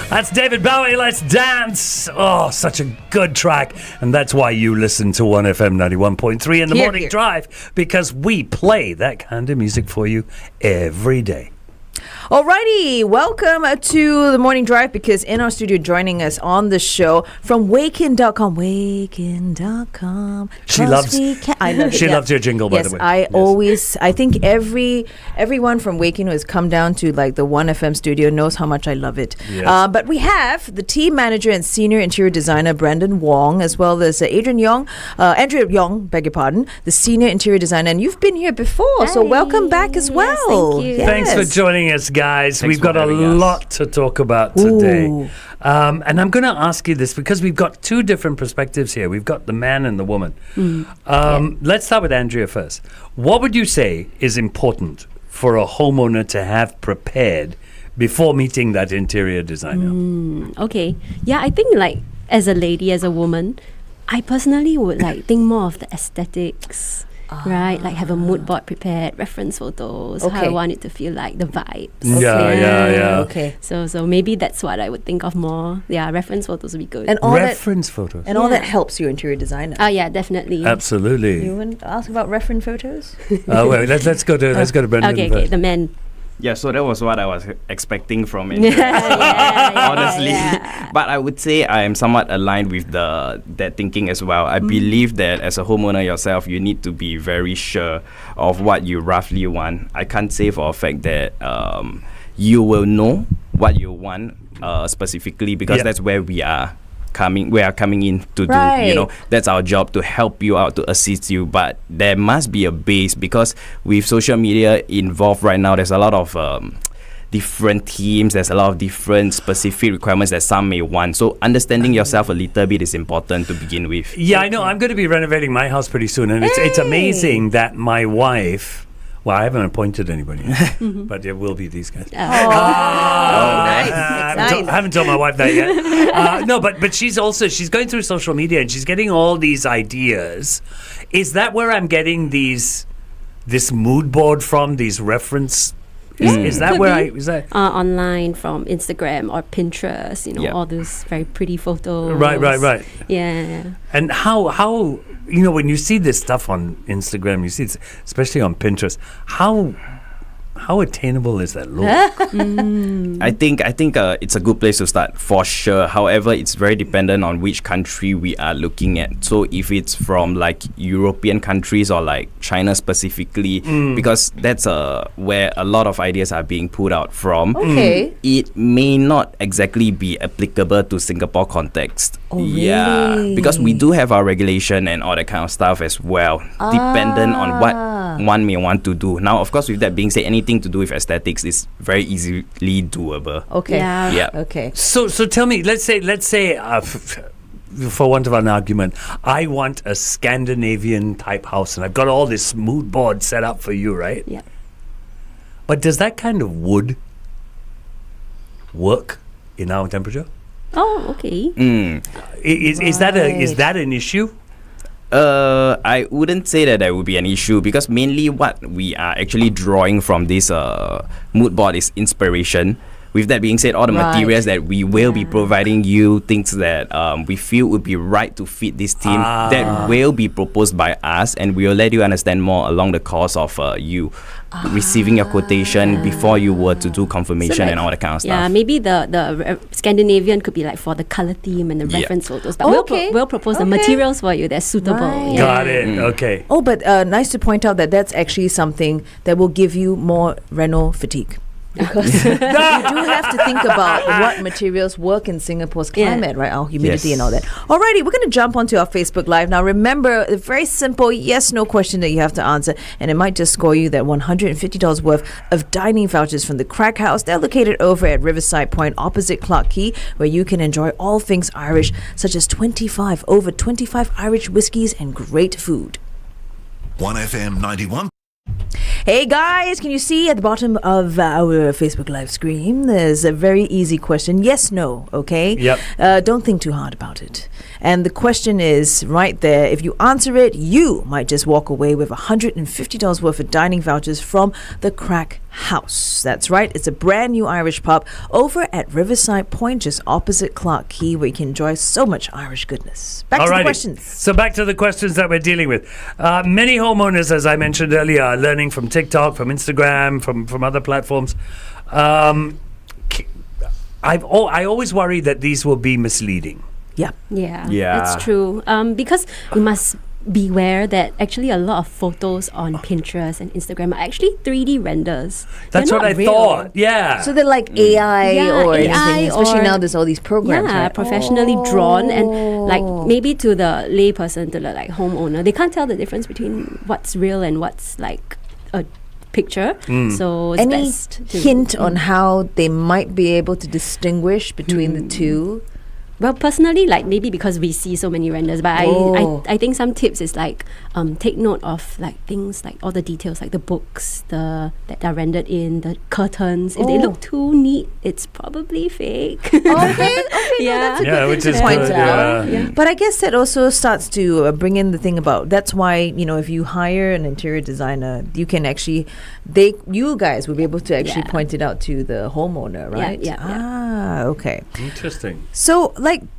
That's David Bowie, Let's Dance. Oh, such a good track. And that's why you listen to 1FM 91.3 in the morning drive, because we play that kind of music for you every day. Alrighty, welcome to the Morning Drive, because in our studio joining us on the show from Wakin.com. She loves I love it. She loves your jingle, by the way. I think everyone from Wakin who has come down to like the 1FM studio knows how much I love it. Yes. But we have the team manager and senior interior designer Brendan Wong, as well as Andrea Yong, beg your pardon, the senior interior designer. And you've been here before, so welcome back as well. Thank you. Yes. Thanks for joining us, guys. Thanks We've got a lot to talk about today. And I'm going to ask you this because we've got two different perspectives here. We've got the man and the woman. Let's start with Andrea first. What would you say is important for a homeowner to have prepared before meeting that interior designer? Okay. Yeah, I think like as a lady, as a woman, I personally would like think more of the aesthetics. Right, like have a mood board prepared, reference photos, how I want it to feel like, the vibes. Yeah. Okay. So maybe that's what I would think of more. Yeah, reference photos would be good. And all photos. And all that helps your interior designer. Oh yeah, definitely. Absolutely. You want to ask about reference photos? Wait, let's go to Brendan. Okay, the men. Yeah, so that was what I was expecting from it. Yeah, honestly. yeah. But I would say I am somewhat aligned with that thinking as well. I believe that as a homeowner yourself, you need to be very sure of what you roughly want. I can't say for a fact that you will know what you want specifically, because that's where we are coming in to do, that's our job, to help you out, to assist you. But there must be a base, because with social media involved right now, there's a lot of different teams, there's a lot of different specific requirements that some may want. So understanding yourself a little bit is important to begin with. Yeah, I know. I'm going to be renovating my house pretty soon, and it's amazing that my wife, well, I haven't appointed anybody yet, but there will be these guys. Nice. I haven't told my wife that yet. No, but she's going through social media and she's getting all these ideas. Is that where I'm getting this mood board from, these reference? Is that where is that online from Instagram or Pinterest? All those very pretty photos. Right. Yeah. And how when you see this stuff on Instagram, you see it, especially on Pinterest, how attainable is that look? I think it's a good place to start for sure. However, it's very dependent on which country we are looking at. So if it's from like European countries or like China specifically, because that's where a lot of ideas are being put out from. It may not exactly be applicable to Singapore context. Yeah, because we do have our regulation and all that kind of stuff as well, dependent on what one may want to do. Now, of course, with that being said, anything to do with aesthetics is very easily doable. Okay. Yeah. Okay. So tell me, let's say, for want of an argument, I want a Scandinavian type house, and I've got all this mood board set up for you, right? Yeah. But does that kind of wood work in our temperature? Oh, okay. Is that an issue? I wouldn't say that would be an issue, because mainly what we are actually drawing from this mood board is inspiration. With that being said, all the materials that we will be providing you, things that we feel would be right to fit this team, that will be proposed by us, and we will let you understand more along the course of you receiving your quotation before you were to do confirmation and all that kind of stuff. Yeah, maybe the Scandinavian could be like for the color theme and the reference photos. But we'll propose the materials for you that's suitable. Right. Got it. Okay. Oh, but nice to point out that that's actually something that will give you more Reno fatigue. Because you do have to think about what materials work in Singapore's climate, right? Our humidity and all that. Alrighty, we're going to jump onto our Facebook Live. Now, remember, a very simple yes-no question that you have to answer, and it might just score you that $150 worth of dining vouchers from the Crack House. They're located over at Riverside Point, opposite Clarke Quay, where you can enjoy all things Irish, such as over 25 Irish whiskies and great food. 1FM 91. Hey guys, can you see at the bottom of our Facebook Live screen, there's a very easy question. Yes, no, okay? Yep. Don't think too hard about it. And the question is right there. If you answer it, you might just walk away with $150 worth of dining vouchers from the Crack House. That's right. It's a brand new Irish pub over at Riverside Point, just opposite Clark Quay, where you can enjoy so much Irish goodness. Back to the questions. So back to the questions that we're dealing with. Many homeowners, as I mentioned earlier, are learning from TikTok, from Instagram, from other platforms. I always worry that these will be misleading. Yeah. Yeah, Yeah. that's true. Because we must beware that actually a lot of photos on Pinterest and Instagram are actually 3D renders. That's They're what I not real. thought. Yeah. So they're like AI Yeah, or AI anything. Especially or- now there's all these programs, Yeah, right? professionally drawn, and like maybe to the layperson, to the like homeowner, they can't tell the difference between what's real and what's like a picture. So it's Any best to hint on how they might be able to distinguish between the two? Well, personally, like maybe because we see so many renders, but I think some tips is like take note of like things like all the details, like the books that are rendered in, the curtains. If they look too neat, it's probably fake. Okay, Yeah. Yeah, which is point good. out. Yeah. But I guess that also starts to bring in the thing about, that's why, if you hire an interior designer, you can actually, you guys will be able to actually Yeah. point it out to the homeowner, right? Yeah. Okay. Interesting. So,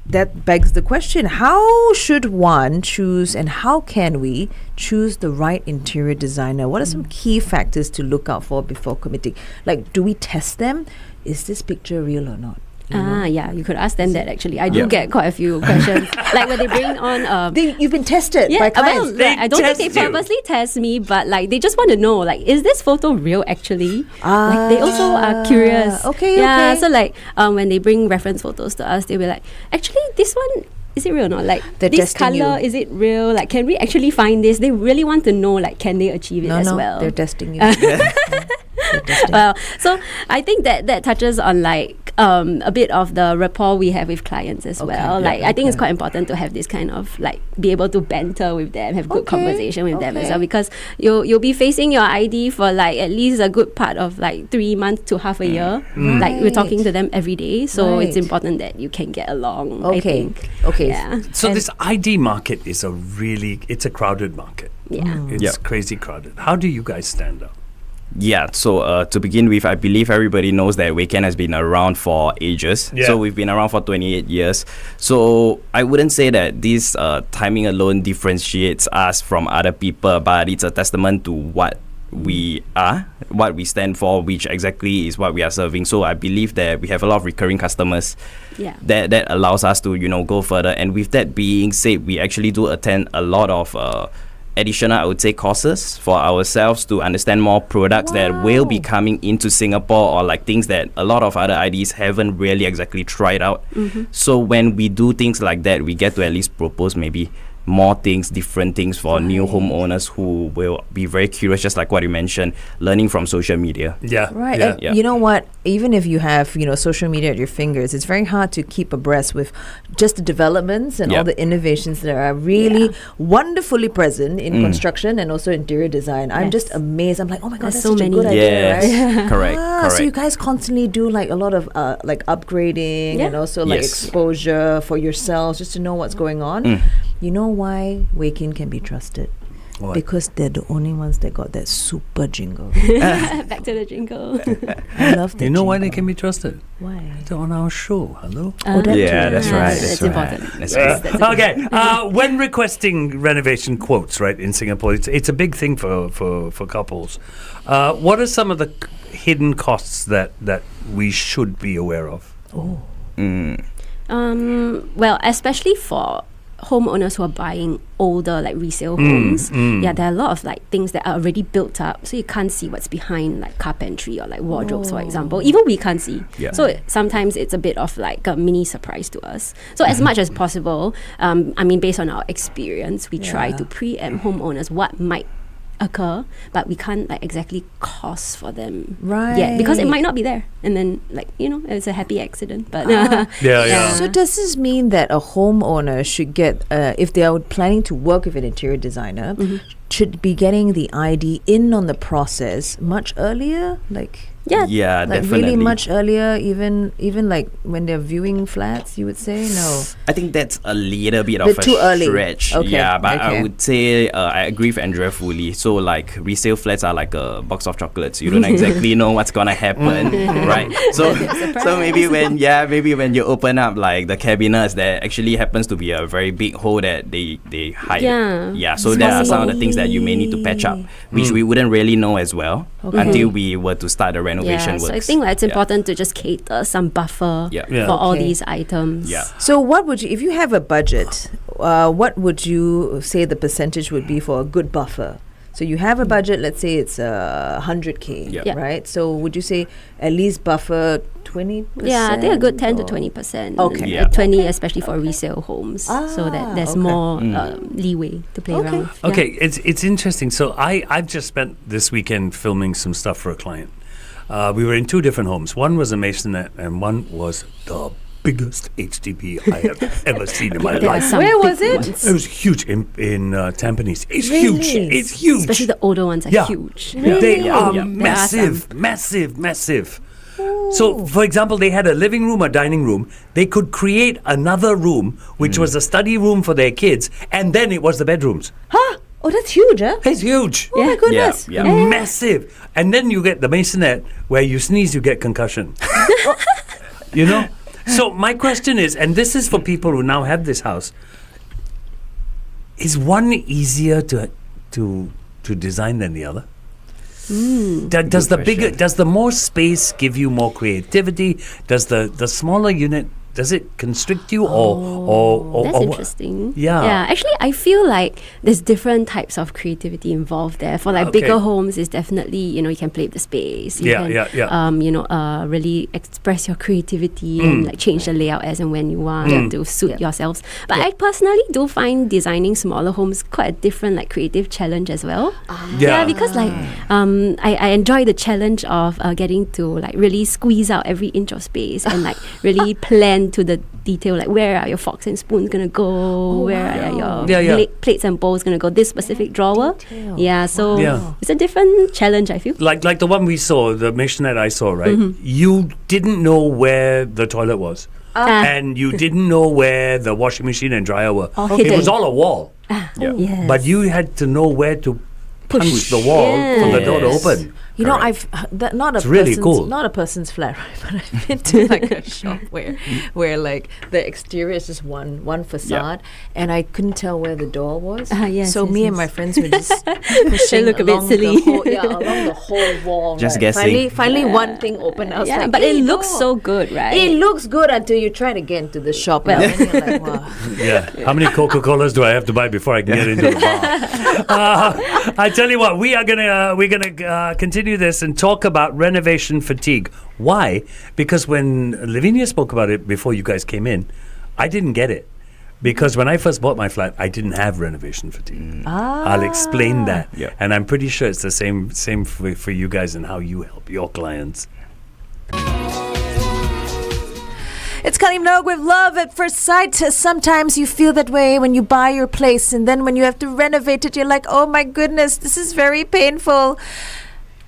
that begs the question, how should one choose and how can we choose the right interior designer? What are some key factors to look out for before committing? Like, do we test them? Is this picture real or not? Yeah, you could ask them that actually. I do get quite a few questions. Like when they bring on You've been tested by well, clients. like, I don't think they test you. purposely test me, but like they just want to know, like, is this photo real actually? Like they also are curious. Okay, yeah. okay. So like when they bring reference photos to us, they'll be like, actually, this one, is it real or not? Like They're this testing color, you. is it real? Like, can we actually find this? They really want to know, like, can they achieve it as well? They're testing you. Well, so I think that touches on like a bit of the rapport we have with clients as well. Like I think it's quite important to have this kind of like be able to banter with them, have good conversation with them as well, because you'll be facing your ID for like at least a good part of like 3 months to half a year. Like we're talking to them every day, so it's Right. important that you can get along. I Okay. think. Okay. Yeah. So this ID market is it's a crowded market. Yeah. It's crazy crowded. How do you guys stand out? Yeah, so to begin with, I believe everybody knows that Weekend has been around for ages. Yeah. So we've been around for 28 years. So I wouldn't say that this timing alone differentiates us from other people, but it's a testament to what we are, what we stand for, which exactly is what we are serving. So I believe that we have a lot of recurring customers. Yeah. That allows us to, go further. And with that being said, we actually do attend a lot of additional, I would say, courses for ourselves to understand more products that will be coming into Singapore, or like things that a lot of other IDs haven't really exactly tried out. So when we do things like that, we get to at least propose maybe more things, different things for new homeowners who will be very curious, just like what you mentioned, learning from social media. Yeah. Right. Yeah. And Yeah. you know what? Even if you have, social media at your fingers, it's very hard to keep abreast with just the developments and all the innovations that are really wonderfully present in construction and also interior design. I'm just amazed. I'm like, oh my God, There's that's so such many. a good idea, right? Yes, correct. So you guys constantly do like a lot of like upgrading and also like Yes. exposure for yourselves just to know what's going on. You know why Wakin can be trusted? Why? Because they're the only ones that got that super jingle. Back to the jingle. I love that. You know why they jingle. can be trusted? Why? They're on our show. Hello? Yeah, that's right. That's important. That's Uh, right. okay. When requesting renovation quotes, right, in Singapore, it's a big thing for couples. What are some of the hidden costs that we should be aware of? Well, especially for homeowners who are buying older like resale homes, there are a lot of like things that are already built up, so you can't see what's behind like carpentry or like wardrobes, for example. Even we can't see. Yeah. So sometimes it's a bit of like a mini surprise to us. So as much as possible, based on our experience, we try to preempt homeowners what might occur, but we can't like exactly cost for them yet, because it might not be there, and then like it's a happy accident, but So does this mean that a homeowner should get, if they are planning to work with an interior designer, should be getting the ID in on the process much earlier? Like, Yeah, Like definitely. really much earlier, even like when they're viewing flats, you would say? No. I think that's a little bit Bit of a too early. stretch. Okay, Yeah, but okay. I would say I agree with Andrea fully. So like resale flats are like a box of chocolates. You don't exactly know what's gonna happen, right? So maybe when you open up like the cabinets, there actually happens to be a very big hole that they hide. Yeah. So there are some of the things that you may need to patch up, which we wouldn't really know as well until we were to start the renovation works. So I think it's important to just cater some buffer Yeah. for all Okay. these items. Yeah. So what would you, if you have a budget, what would you say the percentage would be for a good buffer? So you have a budget, let's say it's 100K, Yeah. Yeah. right? So would you say at least buffer 20%? Yeah, I think a good 10 to or- 20%. Okay. Yeah. 20 especially for resale homes, so that there's okay. more leeway to play Okay. around. Yeah. Okay, it's interesting. So I've just spent this weekend filming some stuff for a client. We were in two different homes. One was a masonette, and one was the biggest HDB I have ever seen in my There are life. some Where big was it? ones. It was huge in Tampines. It's Really? huge. It's huge. Especially the older ones are Yeah. huge. They Really? are Yeah. massive, massive, massive. So, for example, they had a living room, a dining room. They could create another room, which was a study room for their kids, and then it was the bedrooms. Huh? Oh, that's huge, huh? It's huge. Oh my goodness. Yeah. Massive. And then you get the masonette where you sneeze, you get concussion. You know? So my question is, and this is for people who now have this house, is one easier to design than the other? Does the bigger, question. does the more space give you more creativity? Does the smaller unit, does it constrict you or That's or interesting. Yeah. Yeah. Actually, I feel like there's different types of creativity involved there. For like Okay. bigger homes, it's definitely, you can play with the space. You Yeah, can, yeah. really express your creativity and like change the layout as and when you want to suit yourselves. But I personally do find designing smaller homes quite a different like creative challenge as well. Yeah. Because like I enjoy the challenge of getting to like really squeeze out every inch of space and like really plan to the detail, like where are your forks and spoons gonna go, where are your Yeah, yeah. plates and bowls gonna go, this specific drawer. Detail. Yeah, so Yeah. it's a different challenge, I feel. Like the one we saw, the masonette I saw, right? You didn't know where the toilet was. And you didn't know where the washing machine and dryer were. All It was hidden. all a wall. Yes. But you had to know where to punch the wall for the door to Yes. open. You know, Correct. not a It's really person's, cool. not a person's flat, right? But I've been to like a shop where like the exterior is just one facade, and I couldn't tell where the door was. Yes, so yes, me and yes. my friends were just pushing look a bit along silly. the whole, along the whole wall. Just right? guessing. Finally, one thing opened. I was Yeah, like, but "Hey, it looks door." so good, right? It looks good until you try to get into the shop. Well. and then you're like, wow. Yeah. How many Coca-Colas do I have to buy before I can get into the bar? I tell you what, we're gonna continue this and talk about renovation fatigue. Why? Because when Lavinia spoke about it before you guys came in, I didn't get it. Because when I first bought my flat, I didn't have renovation fatigue. I'll explain that. Yeah. And I'm pretty sure it's the same for you guys and how you help your clients. It's Kali Minogue with Love at First Sight. Sometimes you feel that way when you buy your place, and then when you have to renovate it, you're like, oh my goodness, this is very painful.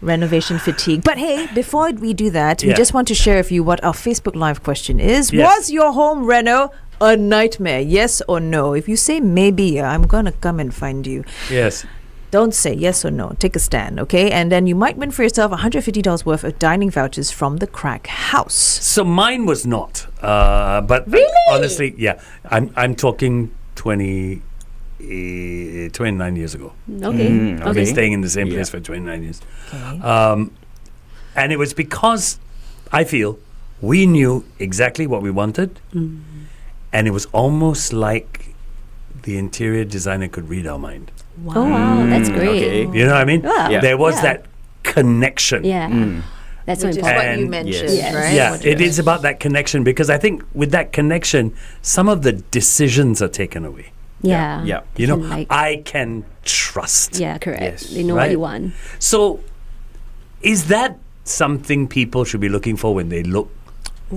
Renovation fatigue. But hey, before we do that, we Yeah. just want to share with you what our Facebook Live question is. Yes. Was your home reno a nightmare? Yes or no? If you say maybe, I'm going to come and find you. Yes. Don't say yes or no. Take a stand, okay? And then you might win for yourself $150 worth of dining vouchers from the Crack House. So mine was not. But Really? honestly, yeah. I'm talking 29 years ago. Okay. I've been Okay. staying in the same Yeah. place for 29 years. Okay. And it was because I feel we knew exactly what we wanted. And it was almost like the interior designer could read our mind. Oh wow, that's great. Okay. You know what I mean? Wow. Yeah. There was Yeah. that connection. Yeah. That's so Which is important. what you And- mentioned, Yes. right? Yeah, What you it is about that connection because I think with that connection, some of the decisions are taken away. Yeah. Yeah. You know, Can, like- I can trust. Yeah, correct. Yes. They know Right. what you want. So, is that something people should be looking for when they look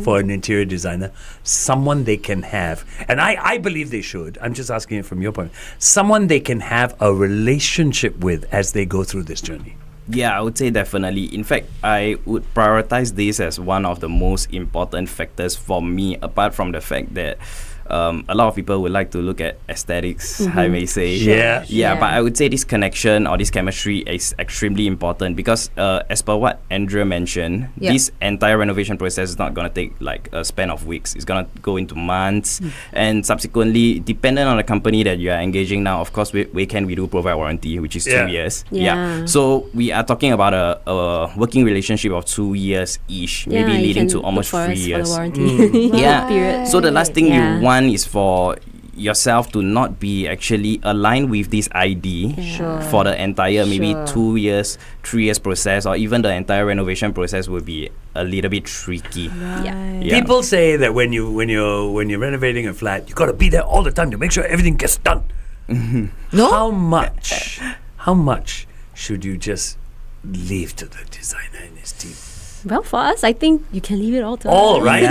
for an interior designer? Someone they can have, and I believe they should. I'm just asking it from your point. Someone they can have a relationship with as they go through this journey. Yeah, I would say definitely. In fact, I would prioritize this as one of the most important factors for me, apart from the fact that a lot of people would like to look at aesthetics, I may say. Yeah. But I would say this connection or this chemistry is extremely important because as per what Andrea mentioned, this entire renovation process is not going to take like a span of weeks. It's going to go into months. And subsequently, depending on the company that you are engaging now, of course, we do provide warranty, which is 2 years. So we are talking about a working relationship of 2 years each, maybe leading to almost 3 years. For the warranty. Period. So the last thing you want is for yourself to not be actually aligned with this ID for the entire maybe 2 years, 3 years process, or even the entire renovation process will be a little bit tricky. People say that when you're renovating a flat, you got to be there all the time to make sure everything gets done. No? How much should you just leave to the designer and his team? Well, for us, I think you can leave it all to All us. right. We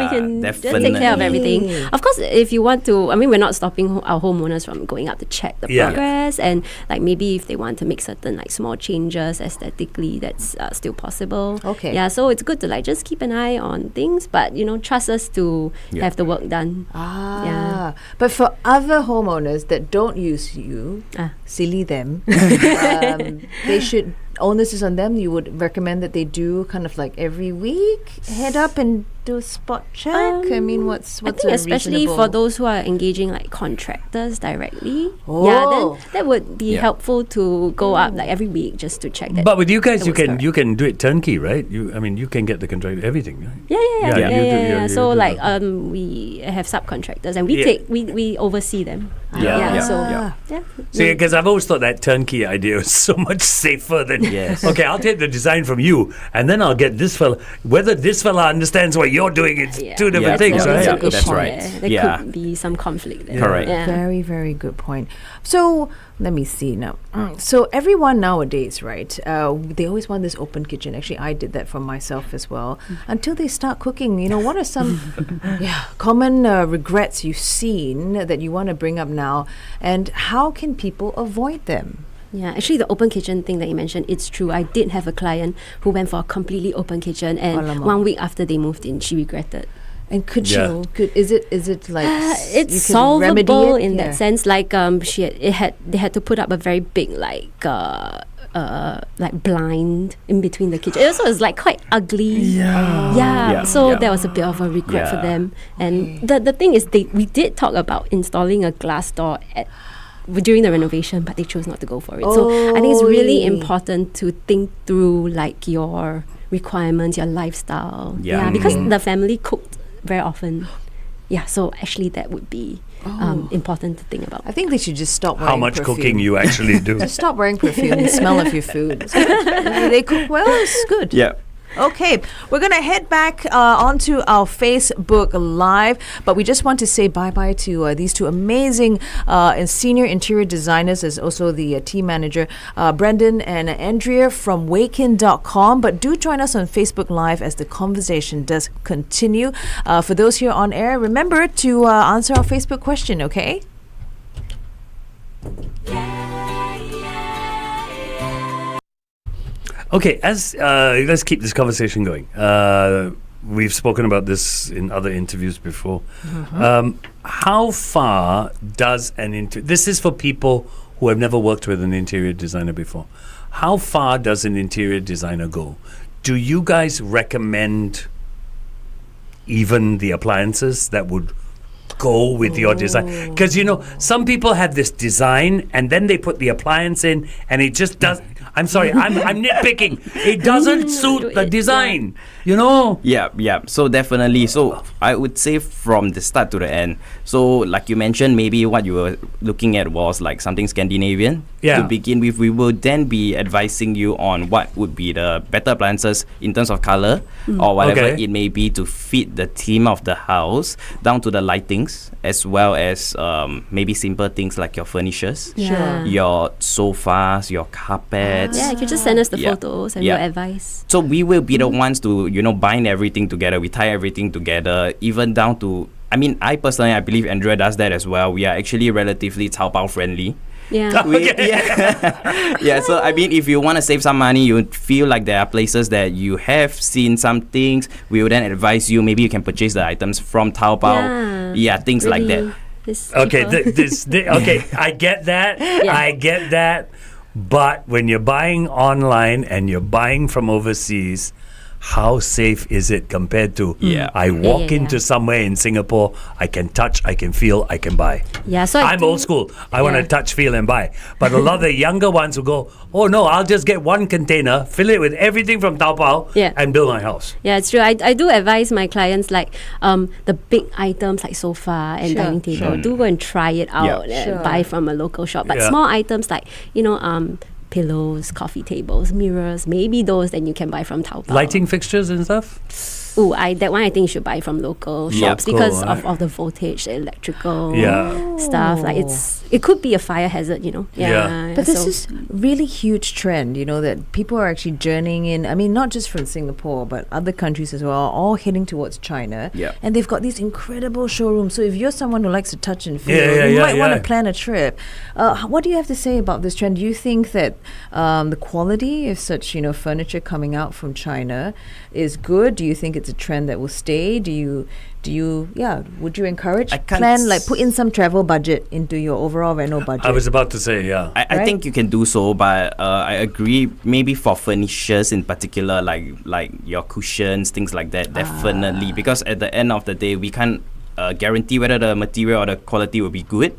can just take care of everything. Of course, if you want to, we're not stopping our homeowners from going out to check the progress, and like maybe if they want to make certain like small changes aesthetically, that's still possible. Okay. Yeah, so it's good to like just keep an eye on things, but trust us to have the work done. But for other homeowners that don't use you, silly them, they should. Onus is on them. You would recommend that they do kind of like every week head up and do a spot check. What's I think especially for those who are engaging like contractors directly. Oh. Then that would be helpful to go up like every week just to check that. But with you guys, you can do it turnkey, right? You can get the contract, everything, right? Yeah. So like we have subcontractors and we oversee them. See, because I've always thought that turnkey idea was so much safer than okay, I'll take the design from you and then I'll get this fella. Whether this fella understands what you're doing, it's two different things, right? That's a good That's point. right. There could be some conflict there. Correct. Very, very good point. So let me see now. So everyone nowadays, right? They always want this open kitchen. Actually, I did that for myself as well. Until they start cooking, what are some common regrets you've seen that you want to bring up now, and how can people avoid them? Yeah, actually the open kitchen thing that you mentioned, it's true. I did have a client who went for a completely open kitchen, and 1 week after they moved in, she regretted. And is it like it's solvable in that sense? Like they had to put up a very big like blind in between the kitchen. It also was like quite ugly. So that was a bit of a regret for them. And the thing is, we did talk about installing a glass door during the renovation, but they chose not to go for it. So I think it's really important to think through like your requirements, your lifestyle. Because the family cooked very often. So actually that would be important to think about. I think they should just stop wearing how much perfume. cooking you actually do. Just stop wearing perfume. The smell of your food. They cook well. It's good. Yeah. Okay, we're going to head back onto our Facebook Live, but we just want to say bye-bye to these two amazing senior interior designers, as also the team manager, Brendan and Andrea from Wakin.com. But do join us on Facebook Live as the conversation does continue. For those here on air, remember to answer our Facebook question, okay? Okay, let's keep this conversation going. We've spoken about this in other interviews before. How far does this is for people who have never worked with an interior designer before. How far does an interior designer go? Do you guys recommend even the appliances that would go with your design? Because some people have this design and then they put the appliance in and it just does. I'm sorry, I'm nitpicking. It doesn't suit the design, Yeah. So definitely. So I would say from the start to the end. So like you mentioned, maybe what you were looking at was like something Scandinavian. Yeah. To begin with, we will then be advising you on what would be the better appliances in terms of color or whatever it may be to fit the theme of the house, down to the lightings, as well as maybe simple things like your furnitures, your sofas, your carpets. Yeah, you can just send us the photos and your advice. So we will be the ones to, bind everything together. We tie everything together, even down to, I believe Andrea does that as well. We are actually relatively Taobao friendly. Yeah. Yeah. So I mean, if you want to save some money, you feel like there are places that you have seen some things, we will then advise you. Maybe you can purchase the items from Taobao. Yeah, things like that. Okay, okay, I get that. I get that. But when you're buying online and you're buying from overseas, how safe is it compared to I walk into somewhere in Singapore, I can touch, I can feel, I can buy. Yeah, so I'm old school. I want to touch, feel, and buy. But a lot of the younger ones will go, oh no, I'll just get one container, fill it with everything from Taobao, and build my house. Yeah, it's true. I do advise my clients like the big items like sofa and dining table. Do go and try it out and buy from a local shop. But small items like pillows, coffee tables, mirrors, maybe those then you can buy from Taobao. Lighting fixtures and stuff? That one I think you should buy from local shops because of the voltage, the electrical stuff. Like it could be a fire hazard, But this is really huge trend, that people are actually journeying in. I mean, not just from Singapore, but other countries as well, all heading towards China. Yeah. And they've got these incredible showrooms. So if you're someone who likes to touch and feel, you might want to plan a trip. What do you have to say about this trend? Do you think that the quality of such, furniture coming out from China is good? Do you think it's a trend that will stay? Would you encourage? Put in some travel budget into your overall reno budget? I was about to say, I think you can do so, but I agree, maybe for furnitures in particular, like your cushions, things like that, definitely, because at the end of the day, we can't guarantee whether the material or the quality will be good.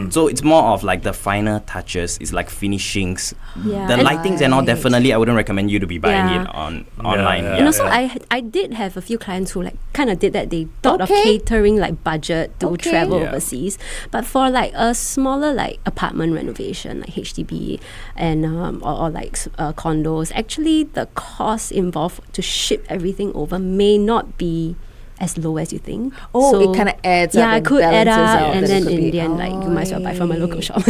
So it's more of like the finer touches. It's like finishings. The lightings and all, definitely I wouldn't recommend you to be buying it online. And also I did have a few clients who kind of did that. They thought of catering budget to travel overseas. But for a smaller apartment renovation like HDB and or condos, actually the cost involved to ship everything over may not be as low as you think. So it kind of adds up. Yeah, it could add up, out, and then in the end, you might as well buy from a local shop.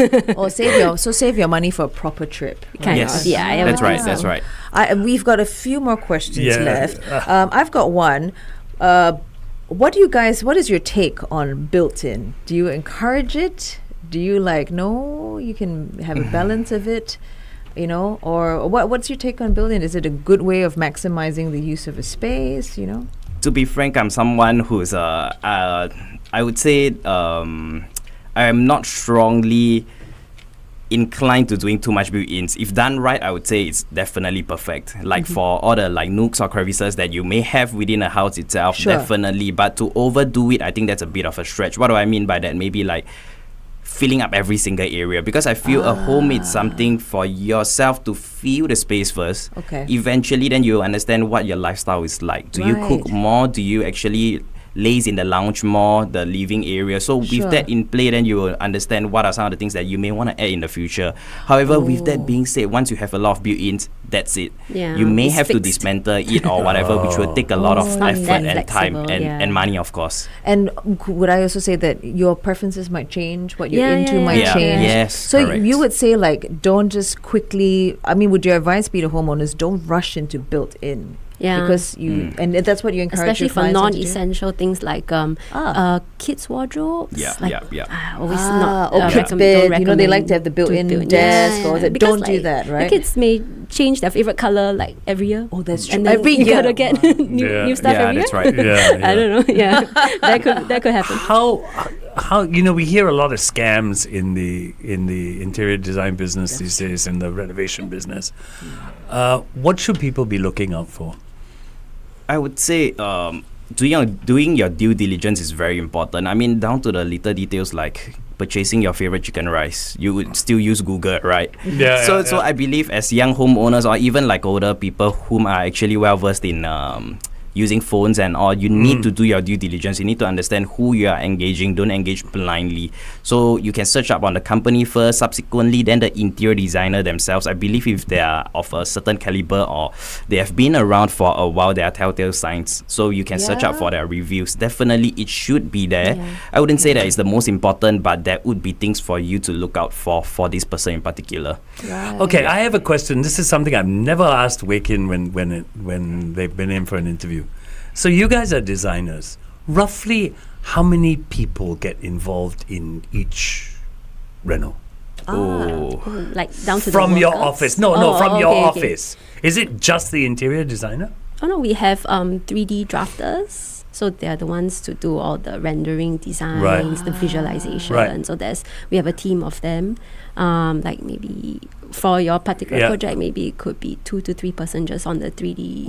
Save your money for a proper trip. Yes, that's right. That's right. We've got a few more questions left. I've got one. What is your take on built-in? Do you encourage it? Do you no, you can have a balance of it? Or what's your take on built-in? Is it a good way of maximizing the use of a space? To be frank, I'm someone who's I would say I'm not strongly inclined to doing too much built-ins. If done right, I would say it's definitely perfect. For all the nooks or crevices that you may have within a house itself, definitely. But to overdo it, I think that's a bit of a stretch. What do I mean by that? Maybe filling up every single area, because I feel a home is something for yourself to feel the space first. Eventually then you understand what your lifestyle is like. Do you cook more? Do you actually laze in the lounge more, the living area? So with that in play, then you will understand what are some of the things that you may want to add in the future. However, with that being said, once you have a lot of built-ins, that's it. You may have to dismantle it or whatever, which will take a lot of effort and time and money, of course. And would I also say that your preferences might change, what you're into might change? Yes, so correct. You would say don't just quickly, would your advice be to homeowners, don't rush into built-in? Because and that's what you encourage, especially your for clients non-essential things like kids' wardrobes. Always kids' bed. They like to have the built-in desk. Or don't do that, right? The kids may change their favorite color every year. Oh, that's true. And then every you year gotta get new stuff every year. That's right. I don't know. That could happen. How we hear a lot of scams in the interior design business these days, in the renovation business. What should people be looking out for? I would say doing your due diligence is very important. Down to the little details like purchasing your favorite chicken rice. You would still use Google, right? So I believe as young homeowners or even older people whom are actually well versed in using phones and all, you need to do your due diligence. You need to understand who you are engaging. Don't engage blindly. So you can search up on the company first, subsequently then the interior designer themselves. I believe if they are of a certain caliber or they have been around for a while, there are telltale signs. So you can search up for their reviews. Definitely it should be there. I wouldn't say that it's the most important, but there would be things for you to look out for this person in particular. Okay, I have a question. This is something I've never asked Wakin when they've been in for an interview. So you guys are designers. Roughly how many people get involved in each reno? Like down to From the your workers? office. No, from your office. Is it just the interior designer? Oh no, we have 3D drafters. So they are the ones to do all the rendering designs, the visualization. Right. So we have a team of them. Like maybe for your particular project, maybe it could be 2 to 3 person just on the 3D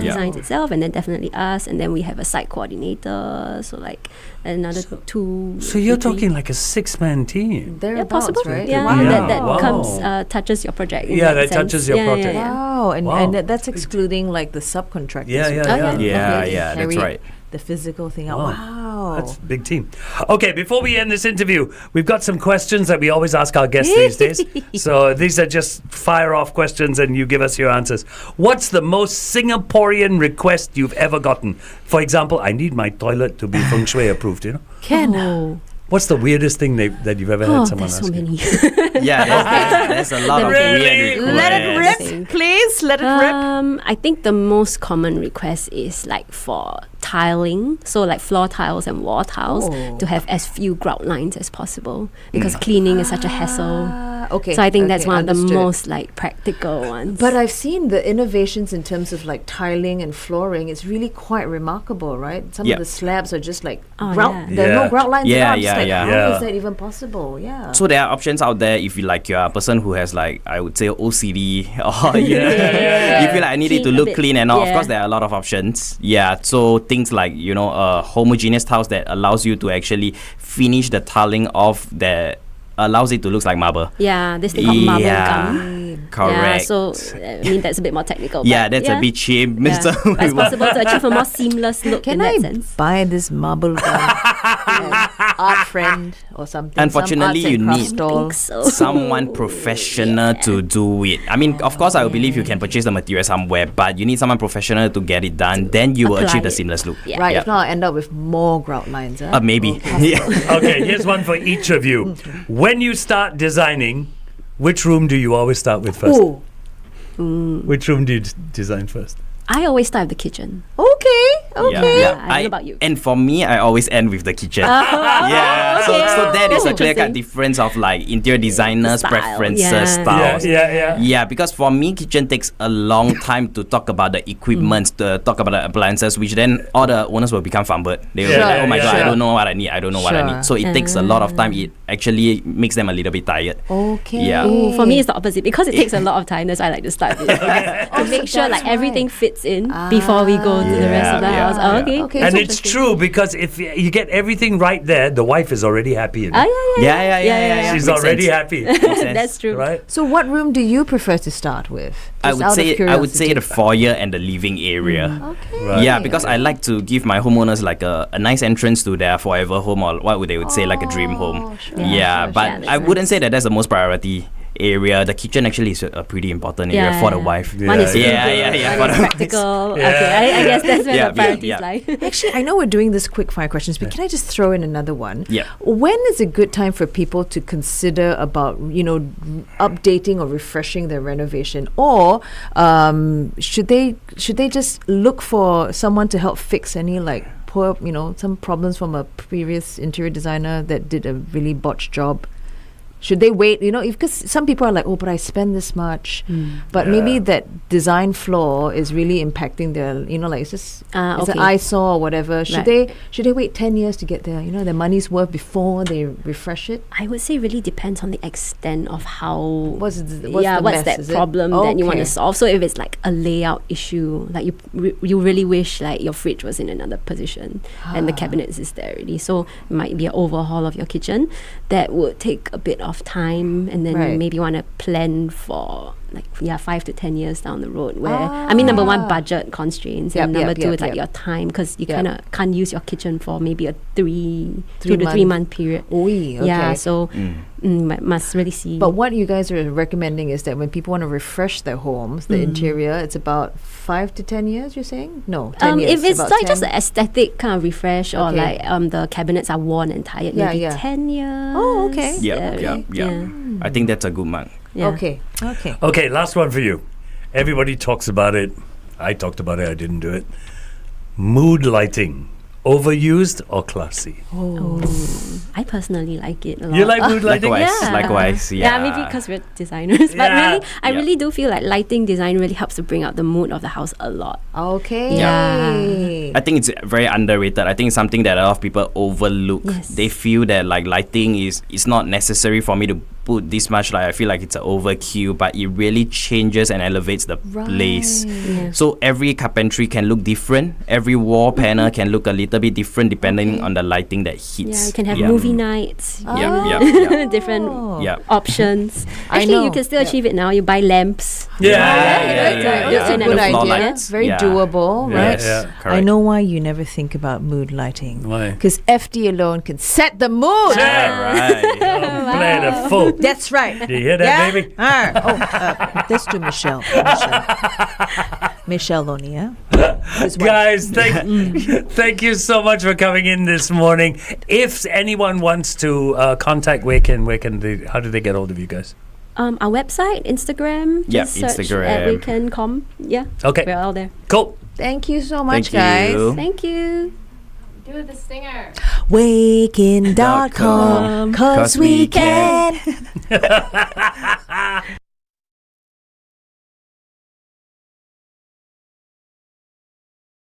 designs itself, and then definitely us, and then we have a site coordinator. So like another 2. So you're talking like a 6-man team. They're possible, right? yeah. Wow. That comes touches your project. in That sense. touches your project. Wow, and, Wow. that's excluding like the subcontractors. Yeah, that's carry right. The physical thing out. Wow. Wow. That's a big team. Okay, before we end this interview, we've got some questions that we always ask our guests these days. So these are just fire off questions and you give us your answers. What's the most Singaporean request you've ever gotten? For example, I need my toilet to be feng shui approved, Oh. What's the weirdest thing that you've ever had someone there's ask so you? many. There's a lot of Really? weird requests. Let it rip, please. Let it rip. I think the most common request is like for tiling, so like floor tiles and wall tiles, to have as few grout lines as possible because cleaning is such a hassle. Okay. So I think that's one of the understood. most like practical ones. But I've seen the innovations in terms of like tiling and flooring. It's really quite remarkable, right? Some of the slabs are just like grout. There are no grout lines at all. I'm just like, how is that even possible? Yeah. So there are options out there if you're a person who has like, I would say OCD or you feel like I need it to Clean a look bit, clean and all. Of course there are a lot of options. Yeah. So things like, homogeneous tiles that allows you to actually finish the tiling off that allows it to look like marble. Yeah, this thing called marble gum. Correct. Yeah, so I mean that's a bit more technical. Yeah, but that's a bit cheap. Yeah. So But it's possible to achieve a more seamless look Can in I that sense. buy this marble gun? Art friend or something? Unfortunately, some arts and you craft need stall? someone professional to do it. I mean, of course, I believe you can purchase the material somewhere, but you need someone professional to get it done. Then you will Apply achieve the it. seamless look. Yeah. Right, Yeah. if not, I'll end up with more grout lines. Maybe. Okay, here's one for each of you. When you start designing, which room do you always start with first? Ooh. Which room do you design first? I always start with the kitchen. Okay. I don't know about you. And for me, I always end with the kitchen. So that is a clear cut difference of like interior designers' Style, preferences, styles. Yeah, because for me, kitchen takes a long time to talk about the equipment, to talk about the appliances, which then all the owners will become fumbled. They will be like, oh my god, I don't know what I need. I don't know what I need. So it takes a lot of time. It actually makes them a little bit tired. Okay. Yeah. Ooh, for me, it's the opposite because it takes a lot of time. That's why I like to start with to make sure like everything fits in before we go to the rest of the house. Oh, okay. And it's true because if you get everything right there, the wife is already happy. Yeah. She's Makes already sense. happy. That's true. Right? So what room do you prefer to start with? I Just would out of say curiosity. the foyer and the living area. Okay. Right. Yeah, because I like to give my homeowners like a nice entrance to their forever home, or what would they would say, like a dream home. Sure. Yeah, but that's I wouldn't say that that's the most priority area. The kitchen actually is a pretty important area for the wife. One is Yeah, yeah, for the wife. practical. Okay, I guess that's where the priorities lie. Actually, I know we're doing this quick fire questions, but can I just throw in another one? Yeah. When is a good time for people to consider about, updating or refreshing their renovation? Or should they just look for someone to help fix any like poor, some problems from a previous interior designer that did a really botched job? Should they wait? Because some people are like, oh, but I spend this much, but maybe that design flaw is really impacting their, like it's just it's an eyesore or whatever. Should they wait 10 years to get their money's worth before they refresh it? I would say really depends on the extent of how What's the what's mess, that is it? problem that you want Okay. to solve. So if it's like a layout issue, like you really wish like your fridge was in another position and the cabinets is there already, so it might be an overhaul of your kitchen that would take a bit of time, and then maybe you want to plan for 5 to 10 years down the road, where I mean, number one, budget constraints, and number two is like your time, because you kind of can't use your kitchen for maybe a 2 to 3 month period. Yeah, so must really see. But what you guys are recommending is that when people want to refresh their homes, the interior, it's about 5 to 10 years, you're saying? No, 10 years. If it's about like 10? just an aesthetic kind of refresh, or like the cabinets are worn and tired, maybe 10 years. Oh, okay. Yeah. I think that's a good mark. Yeah. Okay. Last one for you. Everybody talks about it. I talked about it. I didn't do it. Mood lighting Overused or classy? I personally like it a lot. You like mood lighting? Likewise, yeah. Maybe because we're designers. But Yeah. really, I really do feel like lighting design really helps to bring out the mood of the house a lot. Okay. Yeah. I think it's very underrated. I think it's something that a lot of people overlook. Yes. They feel that like lighting is not necessary for me to put this much light. I feel like it's an overkill, but it really changes and elevates the place. Yeah. So every carpentry can look different. Every wall panel can look a little bit different depending on the lighting that hits. Yeah, you can have movie nights. Yep. Different Yep. options. I Actually, know. you can still achieve it now. You buy lamps. Yeah. That's a And good then floor idea. lights. Very Yeah. doable, Yeah, right? yeah. I Correct. know why you never think about mood lighting. Why? Because FD alone can set the mood. Right. Play it a full. That's right. Do you hear that, baby? That's to Michelle. Michelle only, yeah? His wife. Guys, thank you so much for coming in this morning. If anyone wants to contact how do they get hold of you guys? Our website, Instagram. Yeah, just search Instagram. at weekend.com. Yeah. Okay. We're all there. Cool. Thank you so much, Thank guys. you. Thank you. Do the stinger. Waking.com, 'cause we can.